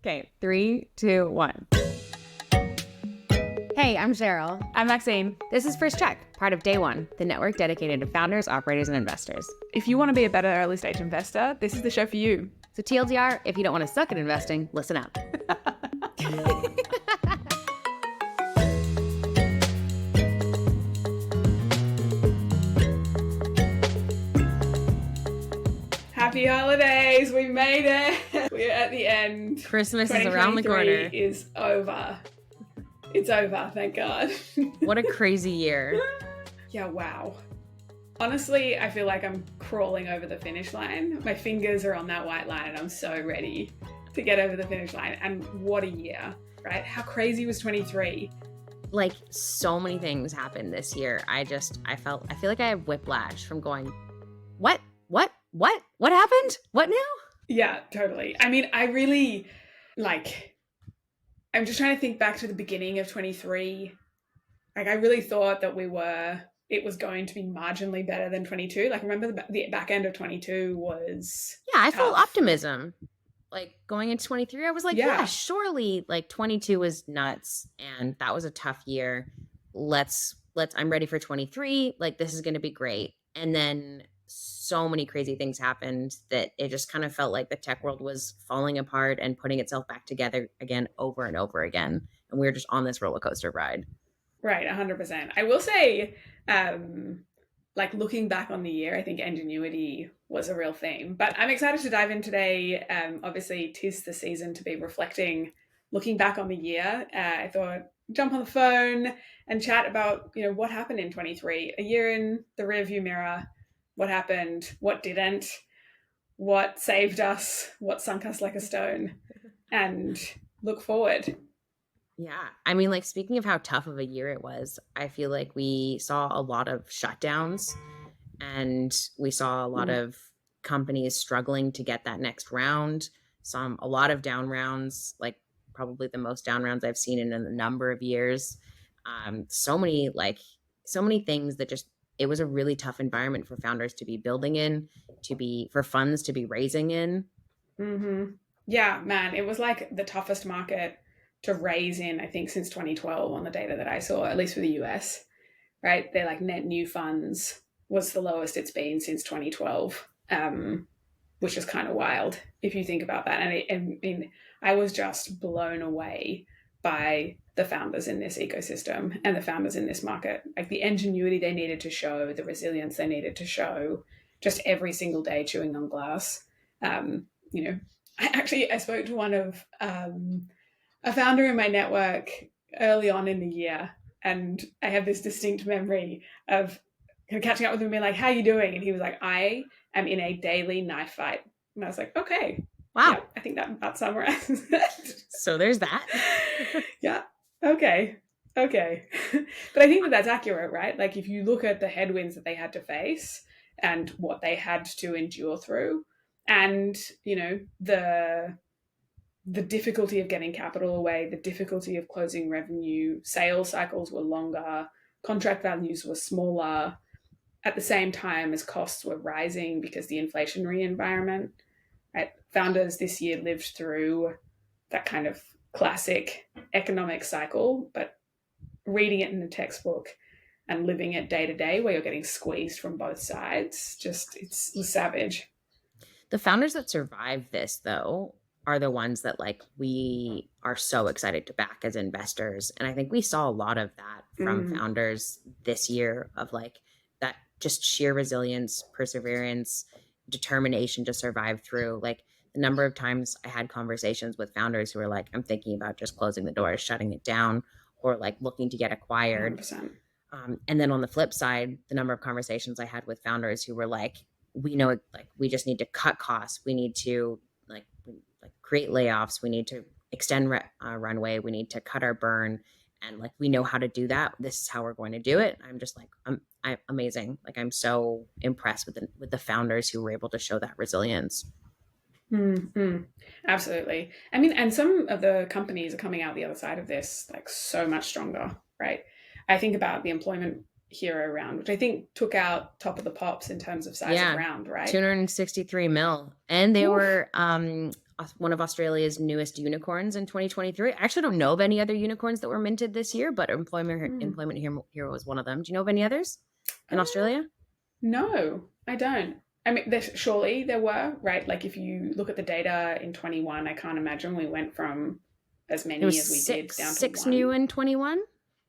Okay, 3, 2, 1. Hey, I'm Cheryl. I'm Maxine. This is First Check, part of Day One, the network dedicated to founders, operators, and investors. If you want to be a better early stage investor, this is the show for you. So TLDR, if you don't want to suck at investing, listen up. Happy holidays! We made it! We're at the end. Christmas is around the corner. 2023 is over. It's over, thank God. What a crazy year. Yeah, wow. Honestly, I feel like I'm crawling over the finish line. My fingers are on that white line and I'm so ready to get over the finish line. And what a year, right? How crazy was 23? Like, so many things happened this year. I feel like I have whiplash from going, what happened? What now? Yeah, totally. I mean, I'm just trying to think back to the beginning of 23. Like, I really thought that it was going to be marginally better than 22. Like, remember the back end of 22 was Yeah, I tough. felt optimism. Like, going into 23, I was like, yeah, surely, like, 22 was nuts, and that was a tough year. I'm ready for 23. Like, this is going to be great. And then so many crazy things happened that it just kind of felt like the tech world was falling apart and putting itself back together again over and over again. And we were just on this roller coaster ride. Right, 100%. I will say, like, looking back on the year, I think ingenuity was a real theme. But I'm excited to dive in today. Obviously, 'tis the season to be reflecting, looking back on the year. I thought jump on the phone and chat about, what happened in 23, a year in the rearview mirror. What happened? What didn't? What saved us? What sunk us like a stone? And look forward. Yeah. I mean, like, speaking of how tough of a year it was, I feel like we saw a lot of shutdowns and we saw a lot of companies struggling to get that next round. A lot of down rounds, like probably the most down rounds I've seen in a number of years. So many things that it was a really tough environment for founders to be building in, for funds to be raising in. Mm-hmm. Yeah, man, it was like the toughest market to raise in, I think, since 2012 on the data that I saw, at least for the US, right? They're like net new funds was the lowest it's been since 2012, which is kind of wild if you think about that. And I was just blown away by the founders in this ecosystem and the founders in this market, like the ingenuity they needed to show, the resilience they needed to show, just every single day chewing on glass. I spoke to one of a founder in my network early on in the year, and I have this distinct memory of catching up with him and being like, how are you doing? And he was like, I am in a daily knife fight. And I was like, okay. Wow. Yeah, I think that about summarizes it. So there's that. Yeah. Okay. But I think that's accurate, right? Like, if you look at the headwinds that they had to face and what they had to endure through, and, the difficulty of getting capital away, the difficulty of closing revenue, sales cycles were longer, contract values were smaller, at the same time as costs were rising because the inflationary environment, right? Founders this year lived through that kind of classic economic cycle, but reading it in the textbook and living it day to day where you're getting squeezed from both sides, it's savage. The founders that survive this, though, are the ones that, like, we are so excited to back as investors. And I think we saw a lot of that from founders this year, of like that just sheer resilience, perseverance, determination to survive through. Like, the number of times I had conversations with founders who were like, I'm thinking about just closing the door, shutting it down, or like looking to get acquired. And then on the flip side, the number of conversations I had with founders who were like, we know, like, we just need to cut costs. We need to like create layoffs. We need to extend runway. We need to cut our burn. And like, we know how to do that. This is how we're going to do it. I'm just like, I'm amazing. Like, I'm so impressed with the founders who were able to show that resilience. Mm-hmm. Absolutely. I mean, and some of the companies are coming out the other side of this like so much stronger, right? I think about the employment hero round, which I think took out top of the pops in terms of size of round, right? 263 mil. And they were one of Australia's newest unicorns in 2023. I actually don't know of any other unicorns that were minted this year, but Employment Hero was one of them. Do you know of any others in Uh, Australia? no, I don't. I mean, surely there were, right? Like if you look at the data in 21, I can't imagine we went from as There was many as we did down to six one. new in 21.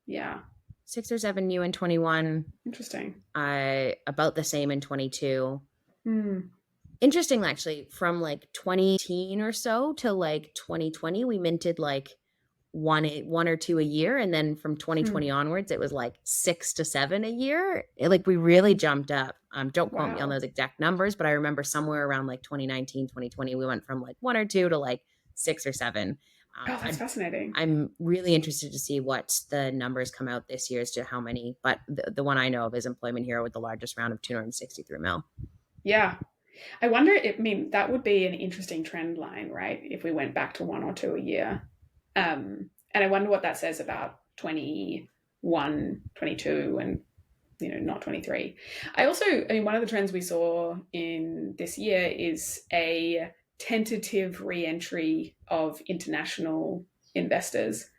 Yeah. 6 or 7 new in 21. Interesting. About the same in 22. Hmm. Interesting, actually, from like 2018 or so to like 2020, we minted like one or two a year, and then from 2020 onwards, it was like 6 to 7 a year. Like we really jumped up. Don't quote me on Wow. those exact numbers, but I remember somewhere around like 2019, 2020, we went from like one or two to like 6 or 7. Oh, that's fascinating. I'm really interested to see what the numbers come out this year as to how many, but the one I know of is Employment Hero with the largest round of 263 mil. Yeah. I wonder, I mean, that would be an interesting trend line, right? If we went back to one or two a year. And I wonder what that says about 21, 22, and, not 23. I mean, one of the trends we saw in this year is a tentative re-entry of international investors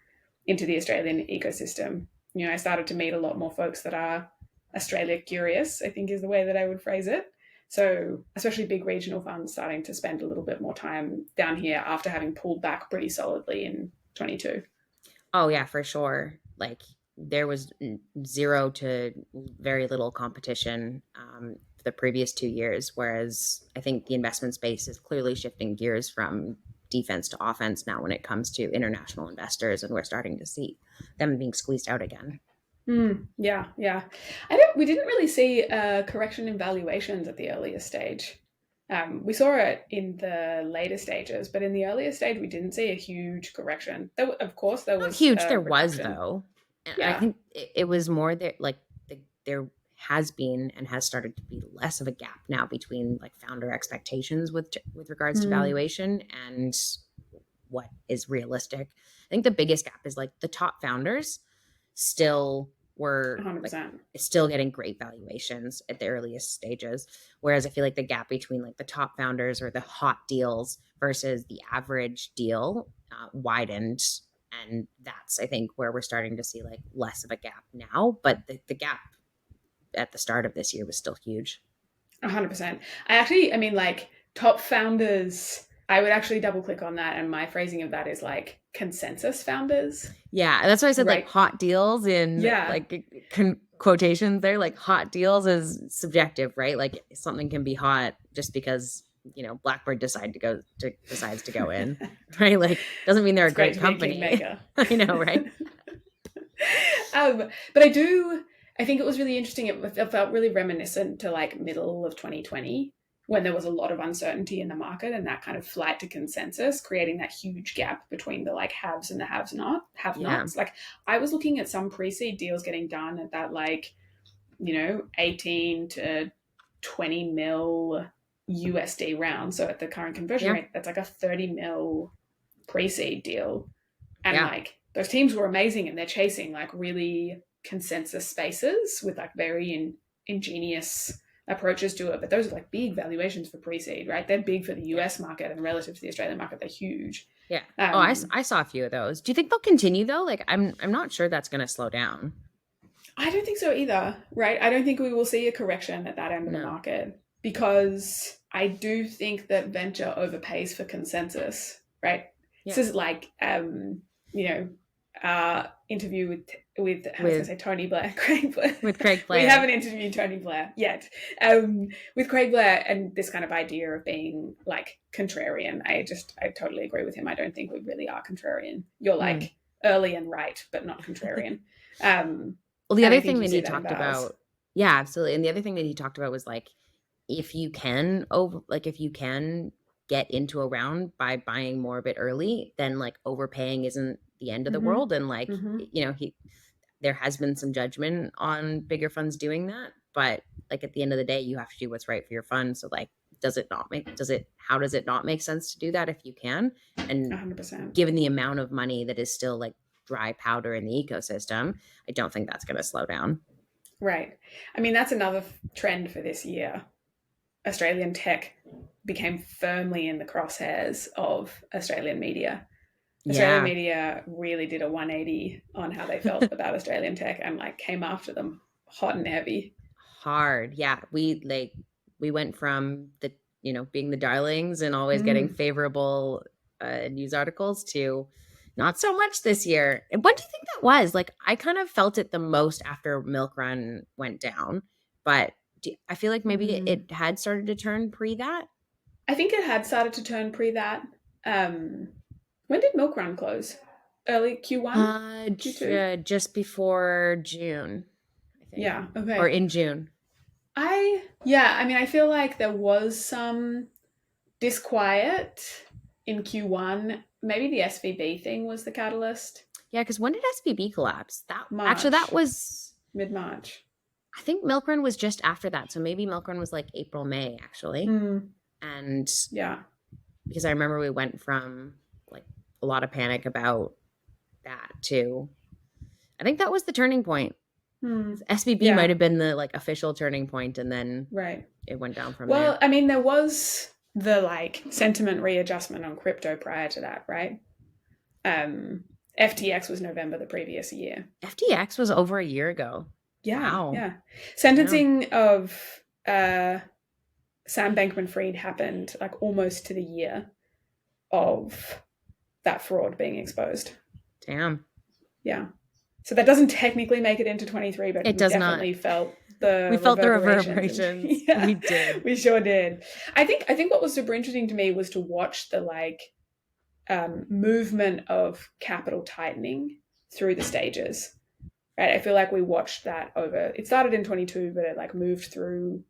into the Australian ecosystem. I started to meet a lot more folks that are Australia curious, I think is the way that I would phrase it. So, especially big regional funds starting to spend a little bit more time down here after having pulled back pretty solidly in 22. Oh, yeah, for sure. Like there was zero to very little competition for the previous 2 years, whereas I think the investment space is clearly shifting gears from defense to offense now when it comes to international investors, and we're starting to see them being squeezed out again. Yeah, yeah. We didn't really see a correction in valuations at the earlier stage. We saw it in the later stages, but in the earlier stage, we didn't see a huge correction. Of course, there Not was huge. a There was reduction. though, and I Yeah. think it was more there. Like there has been and has started to be less of a gap now between like founder expectations with regards to Mm, valuation and what is realistic. I think the biggest gap is like the top founders still were like 100%. still getting great valuations at the earliest stages, whereas I feel like the gap between like the top founders or the hot deals versus the average deal widened, and that's I think where we're starting to see like less of a gap now, but the gap at the start of this year was still huge. 100%. I mean, like top founders, I would actually double click on that. And my phrasing of that is like consensus founders, Yeah, that's why I said like right? hot deals in Yeah. like quotations there. Like hot deals is subjective, right? Like something can be hot just because Blackbird decides to go in, right? Like doesn't mean they're a It's great great to be a company. kingmaker. I know, right? But I think it was really interesting. It felt really reminiscent to like middle of 2020 when there was a lot of uncertainty in the market and that kind of flight to consensus, creating that huge gap between the like haves and the have Yeah, nots. Like I was looking at some pre-seed deals getting done at that like, 18 to 20 mil USD round. So at the current conversion yeah, rate, that's like a 30 mil pre-seed deal. And yeah, like those teams were amazing and they're chasing like really consensus spaces with like very ingenious approaches to it. But those are like big valuations for pre-seed, right? They're big for the yeah, US market and relative to the Australian market, they're huge. yeah. Oh, Um, I saw a few of those. Do you think they'll continue though? Like I'm not sure that's going to slow down. I don't think so either, right? I don't think we will see a correction at that end of the No. market because I do think that venture overpays for consensus, right? This Yeah. is like, you know, interview with I was going to With say Tony Blair, Craig Blair. Craig We Blair. haven't interviewed Tony Blair yet. With Craig Blair and this kind of idea of being like contrarian, I totally agree with him. I don't think we really are contrarian. You're Mm. like early and right, but not contrarian. Um, Well, the and other I think thing you that see he that in talked bars. about, yeah, absolutely. And the other thing that he talked about was like, if you can get into a round by buying more of it early, then like overpaying isn't the end of the Mm-hmm. world. And like, Mm-hmm. there has been some judgment on bigger funds doing that, but like at the end of the day, you have to do what's right for your fund. So like, how does it not make sense to do that if you can? And 100%. given the amount of money that is still like dry powder in the ecosystem, I don't think that's going to slow down. Right. I mean, that's another trend for this year. Australian tech became firmly in the crosshairs of Australian media. Australian Yeah. media really did a 180 on how they felt about Australian tech and like came after them hot and heavy. Hard. Yeah. We went from the, being the darlings and always getting Mm. favorable news articles to not so much this year. And what do you think that was? Like, I kind of felt it the most after Milk Run went down, but I feel like maybe Mm. it had started to turn pre that. I think it had started to turn pre that. When did Milk Run close? Early Q1? Q2? Just before June, I think, Yeah, or okay. in June. I mean, I feel like there was some disquiet in Q1. Maybe the SVB thing was the catalyst. Yeah, because when did SVB collapse? That March, was, mid March. I think Milk Run was just after that. So maybe Milk Run was like April, May, actually. Mm, And yeah. because I remember we went from like a lot of panic about that to, I think that was the turning point. Mm, SVB might yeah, have been the like official turning point, and then right. it went down from Well, there. I mean, there was the like sentiment readjustment on crypto prior to that, right? Um, FTX was November the previous year. FTX was over a year ago. Yeah, Wow. yeah. Yeah. Sentencing of Sam Bankman-Fried happened like almost to the year of that fraud being exposed. Damn. Yeah. So that doesn't technically make it into 23, but It we does not. definitely felt the We felt the reverberations. And reverberations. yeah, We did. we sure did. I think what was super interesting to me was to watch the like movement of capital tightening through the stages. Right. I feel like we watched that over. It started in 22, but it like moved through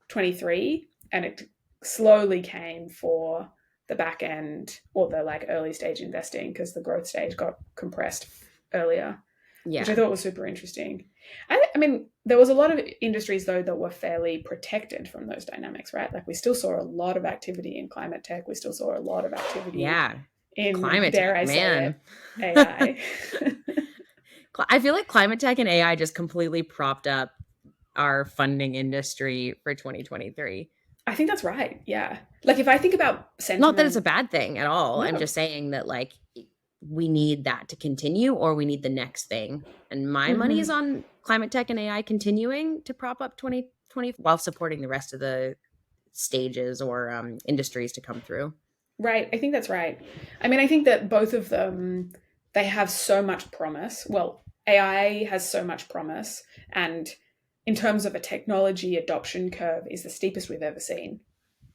23, and it slowly came for the back end or the like early stage investing because the growth stage got compressed earlier, which I Yeah. thought was super interesting. I mean, there was a lot of industries though that were fairly protected from those dynamics, right? Like we still saw a lot of activity in climate tech. We still saw a lot of activity Yeah. in, Climate dare tech, I say man. it, AI. I feel like climate tech and AI just completely propped up our funding industry for 2023. I think that's right. Yeah. Like if I think about Not that it's a sentiment, bad thing at all. I'm no. just saying that like we need that to continue or we need the next thing. And my money is Mm-hmm. on climate tech and AI continuing to prop up 2020 while supporting the rest of the stages or industries to come through. Right. I think that's right. I mean, I think that both of them, they have so much promise. Well, AI has so much promise. And in terms of a technology adoption curve, is the steepest we've ever seen.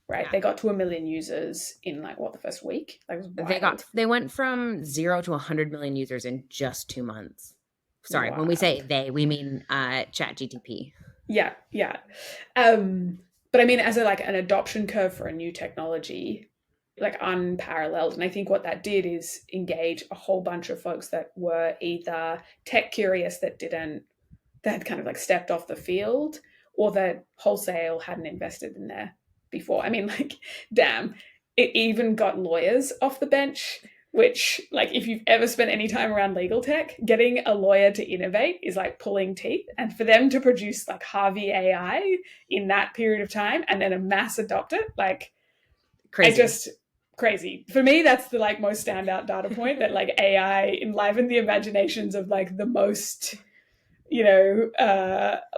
Right. Yeah. They got to 1 million users in like what, the first week? Like it was wild. They went from 0 to 100 million users in just 2 months. Sorry, when we say Wild. they, we mean Chat GTP. Yeah. Yeah. But I mean, as a like an adoption curve for a new technology, like unparalleled. And I think what that did is engage a whole bunch of folks that were either tech curious that had kind of like stepped off the field, or that wholesale hadn't invested in there before. I mean, like, damn, it even got lawyers off the bench, which, like, if you've ever spent any time around legal tech, getting a lawyer to innovate is like pulling teeth. And for them to produce like Harvey AI in that period of time and then a mass adopt it, like, I Crazy. just crazy. For me, that's the like most standout data point that like AI enlivened the imaginations of like the most,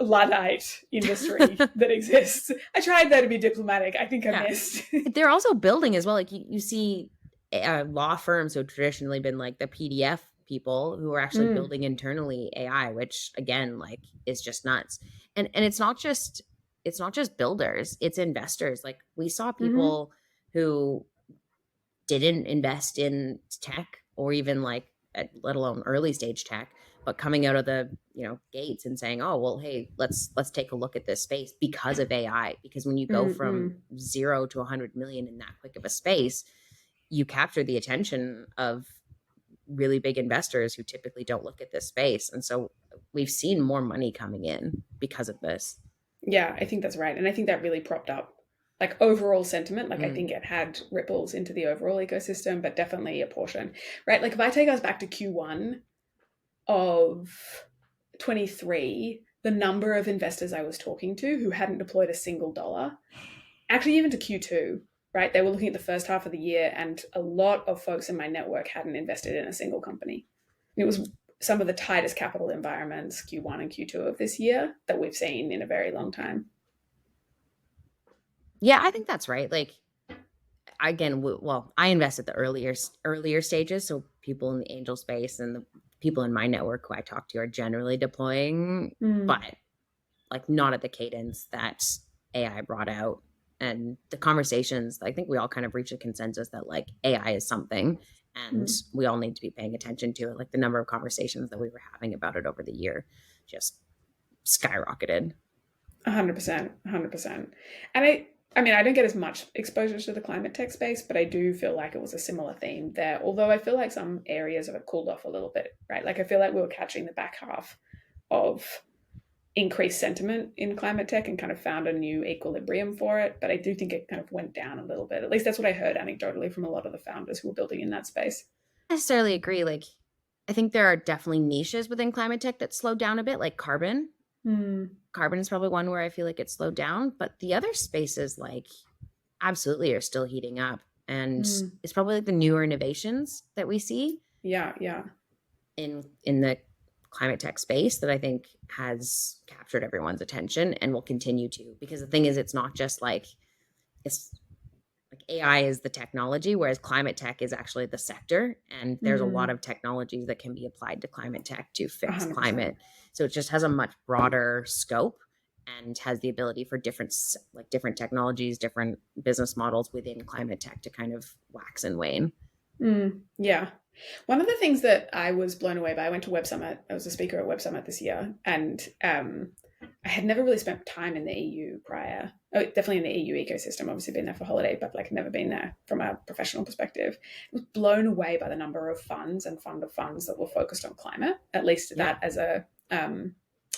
Luddite industry that exists. I tried there to be diplomatic. I think I Yeah. missed. They're also building as well. Like you see law firms who have traditionally been like the PDF people who are actually Mm, building internally AI, which again, like is just nuts. And it's not just builders, it's investors. Like we saw mm-hmm, people who didn't invest in tech or even like let alone early stage tech, but coming out of the gates and saying, oh well, hey, let's take a look at this space because of AI. Because when you go from mm-mm. 0 to 100 million in that quick of a space, you capture the attention of really big investors who typically don't look at this space. And so we've seen more money coming in because of this. Yeah, I think that's right. And I think that really propped up like overall sentiment. Like I Mm. think it had ripples into the overall ecosystem, but definitely a portion, right? Like if I take us back to Q1 of 23, the number of investors I was talking to who hadn't deployed a single dollar actually even to Q2, right? They were looking at the first half of the year, and a lot of folks in my network hadn't invested in a single company. It was some of the tightest capital environments, Q1 and Q2 of this year, that we've seen in a very long time. Yeah, I think that's right. Like, again, I invest at the earlier stages, so people in the angel space and the people in my network who I talk to are generally deploying, but like not at the cadence that AI brought out. And the conversations, I think we all kind of reach a consensus that like AI is something and we all need to be paying attention to it. Like the number of conversations that we were having about it over the year just skyrocketed. 100%, 100%. And I mean, I don't get as much exposure to the climate tech space, but I do feel like it was a similar theme there. Although I feel like some areas of it cooled off a little bit, right? Like I feel like we were catching the back half of increased sentiment in climate tech and kind of found a new equilibrium for it. But I do think it kind of went down a little bit. At least that's what I heard anecdotally from a lot of the founders who were building in that space. I necessarily agree. Like, I think there are definitely niches within climate tech that slowed down a bit, like carbon. Carbon is probably one where I feel like it slowed down, but the other spaces like absolutely are still heating up. And it's probably like the newer innovations that we see. Yeah. In the climate tech space that I think has captured everyone's attention and will continue to, because the thing is, it's not just like, it's like AI is the technology, whereas climate tech is actually the sector. And there's a lot of technologies that can be applied to climate tech to fix 100%. climate. So it just has a much broader scope and has the ability for different technologies, different business models within climate tech to kind of wax and wane. Yeah. One of the things that I was blown away by, I went to Web Summit. I was a speaker at Web Summit this year, and I had never really spent time in the EU prior. Oh, definitely in the EU ecosystem. Obviously, been there for holiday, but like never been there from a professional perspective. I was blown away by the number of funds and fund of funds that were focused on climate. At least that as a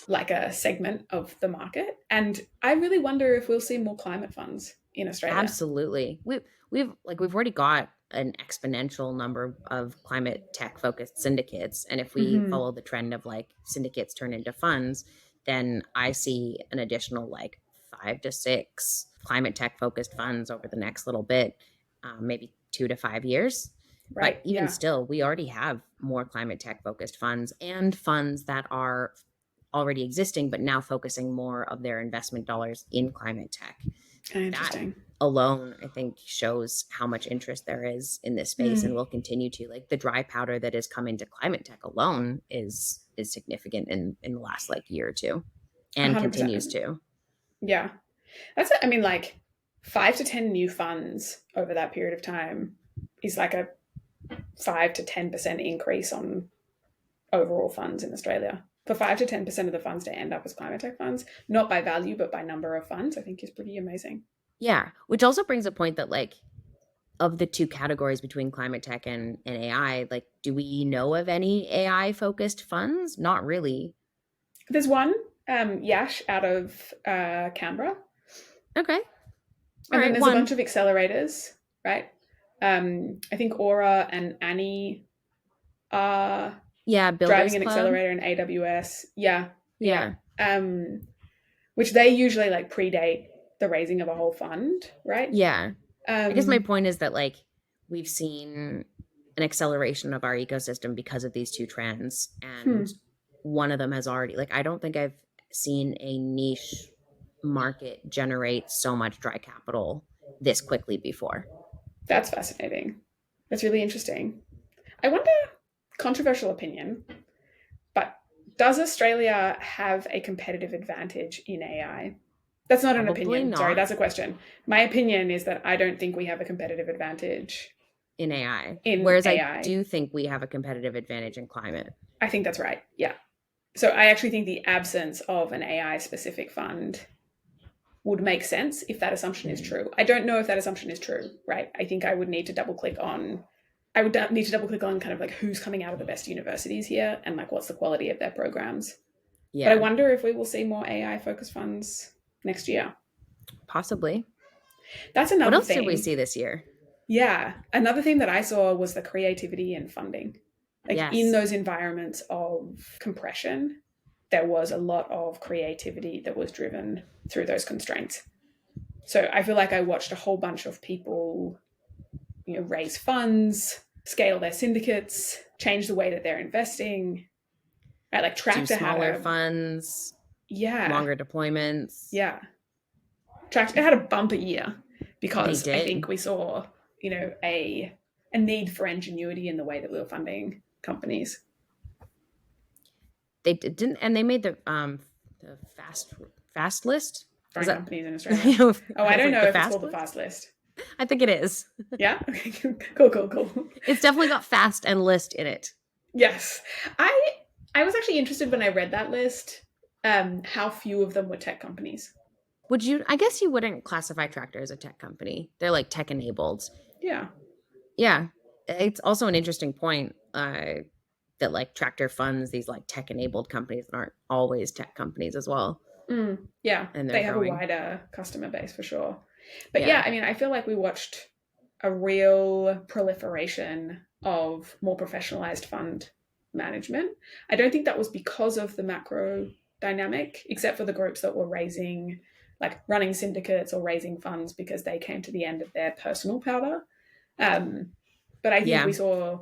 like a segment of the market. And I really wonder if we'll see more climate funds in Australia. Absolutely. We've already got an exponential number of climate tech focused syndicates. And if we follow the trend of like syndicates turn into funds, then I see an additional like 5 to 6 climate tech focused funds over the next little bit, maybe 2 to 5 years. Right. But even still, we already have more climate tech focused funds and funds that are already existing, but now focusing more of their investment dollars in climate tech. Interesting. That alone, I think, shows how much interest there is in this space and will continue to. Like the dry powder that has come into climate tech alone is significant in the last like year or two and 100%. Continues to. Yeah. I mean, like 5 to 10 new funds over that period of time is like a 5 to 10% increase on overall funds in Australia. For 5 to 10% of the funds to end up as climate tech funds, not by value, but by number of funds, I think is pretty amazing. Yeah. Which also brings a point that like, of the two categories between climate tech and AI, like, do we know of any AI focused funds? Not really. There's one, Yash out of Canberra. Okay. And then there's a bunch of accelerators, right? I think Aura and Annie are driving an accelerator in AWS. Yeah. Which they usually like predate the raising of a whole fund, right? Yeah. I guess my point is that like we've seen an acceleration of our ecosystem because of these two trends, and one of them has already, like, I don't think I've seen a niche market generate so much dry capital this quickly before. That's fascinating. That's really interesting. I wonder, controversial opinion, but does Australia have a competitive advantage in AI? That's not an opinion. Not. Sorry, that's a question. My opinion is that I don't think we have a competitive advantage in AI. Whereas AI. I do think we have a competitive advantage in climate. I think that's right. Yeah. So I actually think the absence of an AI specific fund would make sense if that assumption is true. I don't know if that assumption is true, right? I think I would need to double click on kind of like who's coming out of the best universities here and like what's the quality of their programs. Yeah. But I wonder if we will see more AI focused funds next year. Possibly. That's another thing. What else did we see this year? Yeah. Another thing that I saw was the creativity and funding. Like in those environments of compression, there was a lot of creativity that was driven through those constraints. So I feel like I watched a whole bunch of people, raise funds, scale their syndicates, change the way that they're investing. Right, like Do Tractor had smaller a funds, yeah, longer deployments. yeah. Tractor had a bumper year They because I think did. we saw, a need for ingenuity in the way that we were funding companies. They didn't, and they made the fast list. Is Phone that companies in Australia. I Oh, I was don't like know the if it's fast called the list? fast list. I think it is. Yeah. Okay. Cool. It's definitely got fast and list in it. Yes, I was actually interested when I read that list. How few of them were tech companies. Would you? I guess you wouldn't classify Tractor as a tech company. They're like tech enabled. Yeah. Yeah, it's also an interesting point that like Tractor funds these like tech enabled companies that aren't always tech companies as well, Yeah, and they're they have a growing. wider customer base for sure. But yeah, Yeah, I mean, I feel like we watched a real proliferation of more professionalized fund management. I don't think that was because of the macro dynamic, except for the groups that were raising, like running syndicates or raising funds because they came to the end of their personal powder. Um, but I think yeah, we saw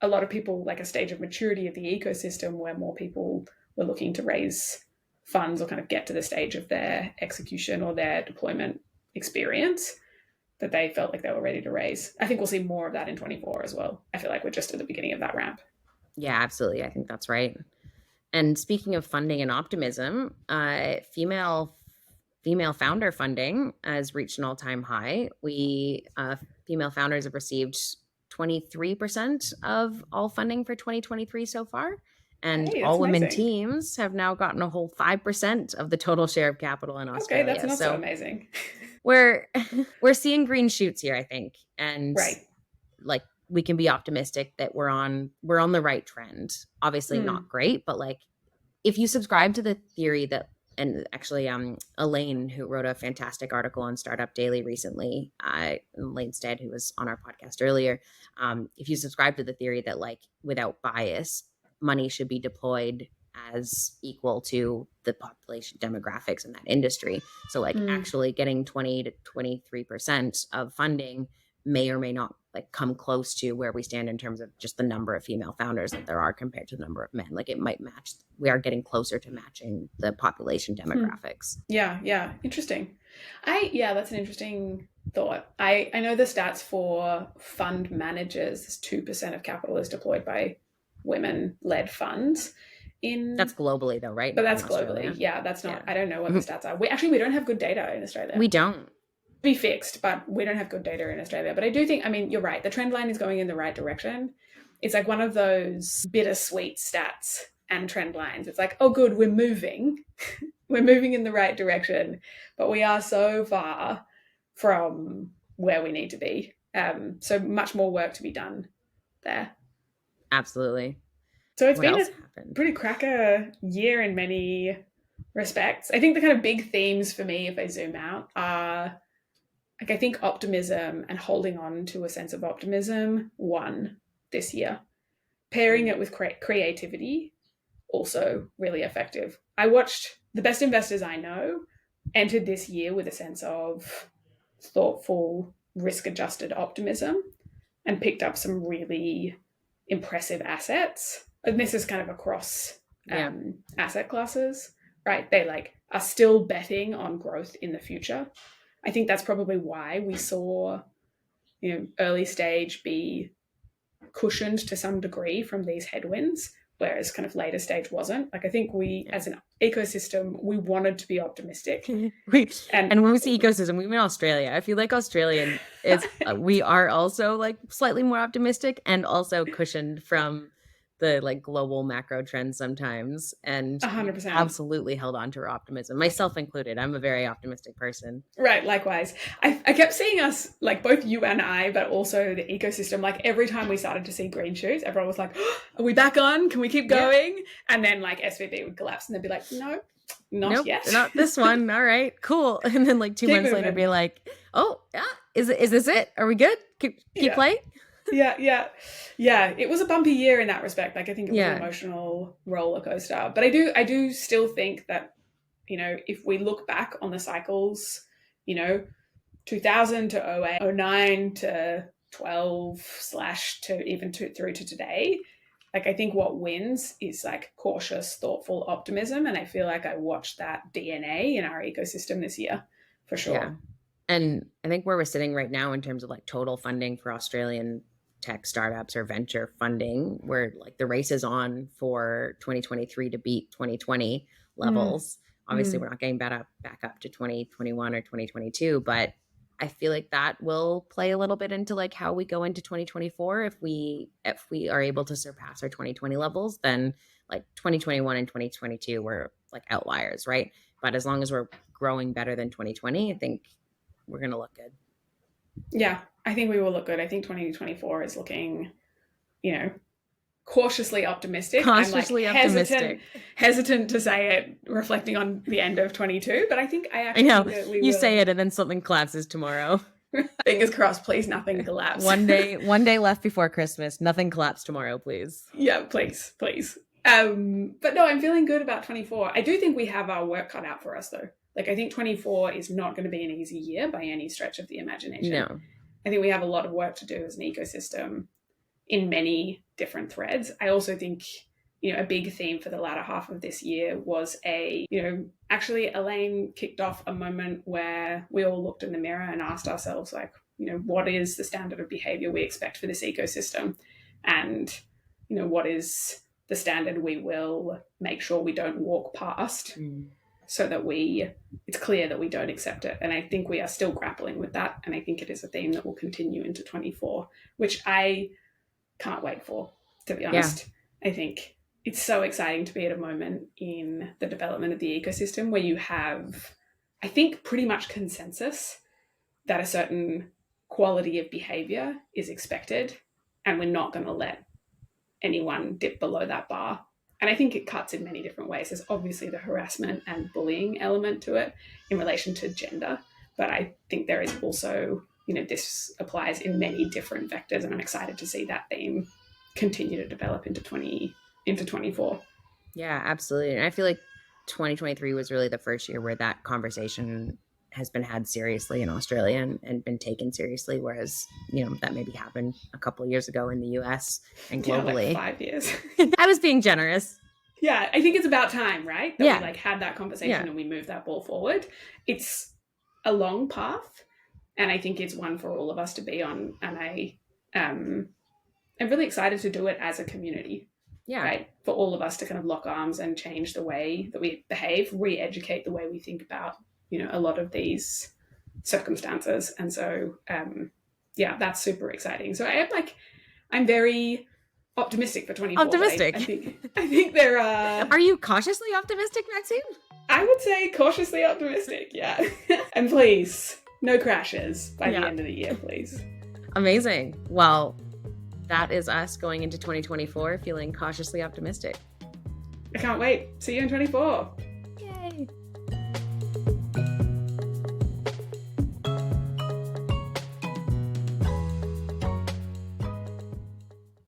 a lot of people, like a stage of maturity of the ecosystem where more people were looking to raise funds or kind of get to the stage of their execution or their deployment experience that they felt like they were ready to raise. I think we'll see more of that in 24 as well. I feel like we're just at the beginning of that ramp. yeah. Absolutely, I think that's right. And speaking of funding and optimism, female founder funding has reached an all time high. We female founders have received 23% of all funding for 2023 so far. And Hey, that's all women amazing. teams have now gotten a whole 5% of the total share of capital in Okay, that's Australia. not so So amazing. we're we're seeing green shoots here, I think. And Right. like we can be optimistic that we're on the right trend. Obviously Mm. not great, but like if you subscribe to the theory that, and actually Elaine, who wrote a fantastic article on Startup Daily recently, Elaine Stead, who was on our podcast earlier, if you subscribe to the theory that like without bias money should be deployed as equal to the population demographics in that industry, so like Mm. actually getting 20 to 23% of funding may or may not like come close to where we stand in terms of just the number of female founders that there are compared to the number of men. Like it might match. We are getting closer to matching the population Hmm. demographics. Yeah, interesting. That's an interesting thought. I know the stats for fund managers is 2% of capital is deployed by women led funds That's in, globally though, right? but Not in that's globally. Australia. Yeah, that's Yeah. not, I don't know what the stats are. We don't have good data in Australia. We don't. Be fixed, but we don't have good data in Australia. But I do think, I mean, you're right. The trend line is going in the right direction. It's like one of those bittersweet stats and trend lines. It's like, oh, good, we're moving. We're moving in the right direction, but we are so far from where we need to be. So much more work to be done there. Absolutely. So it's What been else a happened? pretty cracker year in many respects. I think the kind of big themes for me, if I zoom out, are like I think optimism and holding on to a sense of optimism won this year. Pairing it with creativity, also really effective. I watched the best investors I know entered this year with a sense of thoughtful, risk adjusted optimism and picked up some really impressive assets. And this is kind of across Yeah. asset classes, right? They like are still betting on growth in the future. I think that's probably why we saw, early stage be cushioned to some degree from these headwinds, whereas kind of later stage wasn't. Like I think we, Yeah. as an ecosystem, we wanted to be optimistic, and And when we see ecosystem, we mean Australia. I feel like Australian is we are also like slightly more optimistic and also cushioned from the like global macro trends sometimes, and we 100%. absolutely held on to our optimism, myself included. I'm a very optimistic person. Right, likewise. I kept seeing us, like both you and I, but also the ecosystem, like every time we started to see green shoots, everyone was like, oh, are we back on? Can we keep Yeah. going? And then like SVB would collapse and they'd be like, no, not Nope, yet. not this one. All right, cool. And then like 2 months later, be like, oh yeah, is this it? Are we good? Keep Yeah. playing. Yeah. It was a bumpy year in that respect. Like I think it was an emotional roller coaster. But I do still think that, if we look back on the cycles 2000 to 08, 09 to 12 / to even through to today. Like, I think what wins is like cautious, thoughtful optimism. And I feel like I watched that DNA in our ecosystem this year, for sure. Yeah. And I think where we're sitting right now in terms of like total funding for Australian tech startups or venture funding, where like the race is on for 2023 to beat 2020 levels. Obviously, we're not getting back up to 2021 or 2022, but I feel like that will play a little bit into like how we go into 2024. If we are able to surpass our 2020 levels, then like 2021 and 2022 were like outliers, right? But as long as we're growing better than 2020, I think we're going to look good. Yeah, I think we will look good. I think 2024 is looking, cautiously optimistic. Cautiously optimistic. Hesitant to say it, reflecting on the end of 22. But I think I know think that you will. Say it, and then something collapses tomorrow. Fingers crossed, please. Nothing collapse. One day left before Christmas. Nothing collapse tomorrow, please. Yeah, please. But no, I'm feeling good about 24. I do think we have our work cut out for us, though. Like, I think 24 is not going to be an easy year by any stretch of the imagination. No. I think we have a lot of work to do as an ecosystem in many different threads. I also think, a big theme for the latter half of this year was actually Elaine kicked off a moment where we all looked in the mirror and asked ourselves, like, what is the standard of behavior we expect for this ecosystem? And, what is the standard we will make sure we don't walk past so that it's clear that we don't accept it. And I think we are still grappling with that. And I think it is a theme that will continue into 24, which I can't wait for, to be honest. Yeah. I think it's so exciting to be at a moment in the development of the ecosystem where you have, I think, pretty much consensus that a certain quality of behavior is expected, and we're not going to let anyone dip below that bar. And I think it cuts in many different ways. There's obviously the harassment and bullying element to it in relation to gender, but I think there is also, this applies in many different vectors, and I'm excited to see that theme continue to develop into 24. Yeah, absolutely. And I feel like 2023 was really the first year where that conversation has been had seriously in Australia and been taken seriously, whereas, that maybe happened a couple of years ago in the US and globally. Like 5 years. I was being generous. Yeah, I think it's about time, right? That we had that conversation and we moved that ball forward. It's a long path, and I think it's one for all of us to be on. And I'm really excited to do it as a community. Yeah. Right. For all of us to kind of lock arms and change the way that we behave, re-educate the way we think about, a lot of these circumstances. And so, that's super exciting. So I'm very optimistic for 24. Optimistic. I think there are... Are you cautiously optimistic, Maxine? I would say cautiously optimistic, yeah. And please, no crashes by the end of the year, please. Amazing. Well, that is us going into 2024 feeling cautiously optimistic. I can't wait. See you in 24.